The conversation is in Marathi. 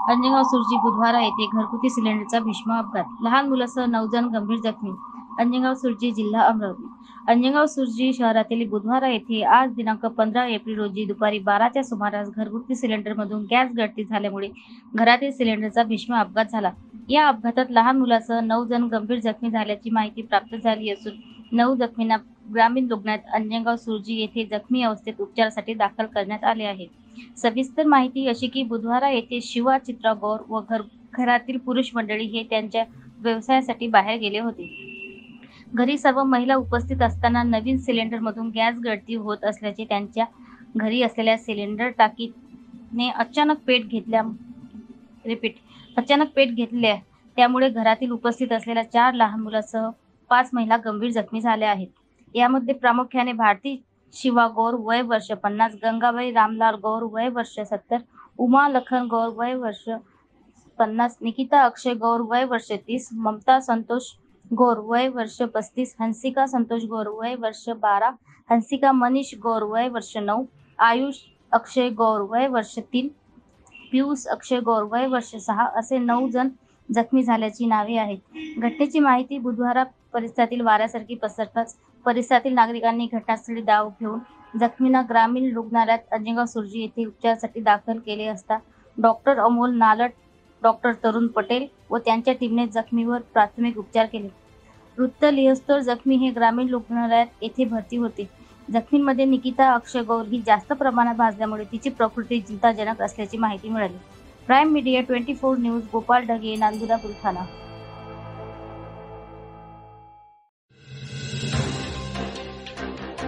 अंजनगाव सुरजी बुधवारा येथे घरगुती सिलेंडरचा भीषण अपघात, लहान मुलासह 9 जण गंभीर जखमी. अंजनगाव सुरजी, जिल्हा अमरावती. अंजनगाव सुरजी शहरातील बुधवारा येथे आज दिनांक 15 एप्रिल रोजी दुपारी 12च्या सुमारास घरगुती सिलेंडरमधून गॅस गळती झाल्यामुळे घरातील सिलेंडरचा भीषण अपघात झाला. या अपघातात लहान मुलासह 9 जण गंभीर जखमी झाल्याची माहिती प्राप्त झाली असून 9 जखमींना ग्रामीण रुग्णालयात अंजनगाव सुरजी येथे जखमी अवस्थेत उपचारासाठी दाखल करण्यात आले आहे. सविस्तर माहिती अशी की बुधवारा येथे शिवा, चित्रा गौर व घरातील पुरुष मंडळी हे त्यांच्या व्यवसायासाठी बाहेर गेले होते. घरी सर्व महिला उपस्थित असताना नवीन सिलेंडरमधून गॅस गळती होत असल्याचे त्यांच्या घरी असलेल्या सिलेंडर टाकीने अचानक पेट घेतल्या. त्यामुळे घरातील उपस्थित असलेल्या 4 लहान मुलांसह 5 महिला गंभीर जखमी झाल्या आहेत. यामध्ये प्रामुख्याने भारती शिवा गौर वय वर्ष 50, गंगाबाई रामलाल गौर वय वर्ष 70, उमा लखन गौर वय वर्ष 50, निकिता अक्षय गौर वय वर्ष 30, ममता संतोष गौर वय वर्ष 35, हंसिका संतोष गौर वय वर्ष 12, हंसिका मनीष गौर वय वर्ष 9, आयुष अक्षय गौर वय वर्ष 3, पियुष अक्षय गौर वय वर्ष 6 असे 9 जण जखमी झाल्याची नावे आहेत. घटनेची माहिती बुधवारा परिसरातील वाऱ्यासारखी पसरताच परिसरातील नागरिकांनी घटनास्थळी धाव घेऊन जखमींना ग्रामीण रुग्णालयात अंजनगाव सुरजी येथे उपचारासाठी दाखल केले असता डॉक्टर अमोल नालट, डॉक्टर तरुण पटेल व त्यांच्या टीमने जखमीवर प्राथमिक उपचार केले. वृत्त लिहिस्तोवर जखमी हे ग्रामीण रुग्णालयात येथे भरती होते. जखमींमध्ये निकिता अक्षय गौर ही जास्त प्रमाणात भाजल्यामुळे तिची प्रकृती चिंताजनक असल्याची माहिती मिळाली. Prime media 24 news, Gopal Dhage, Nandura, Buldhana.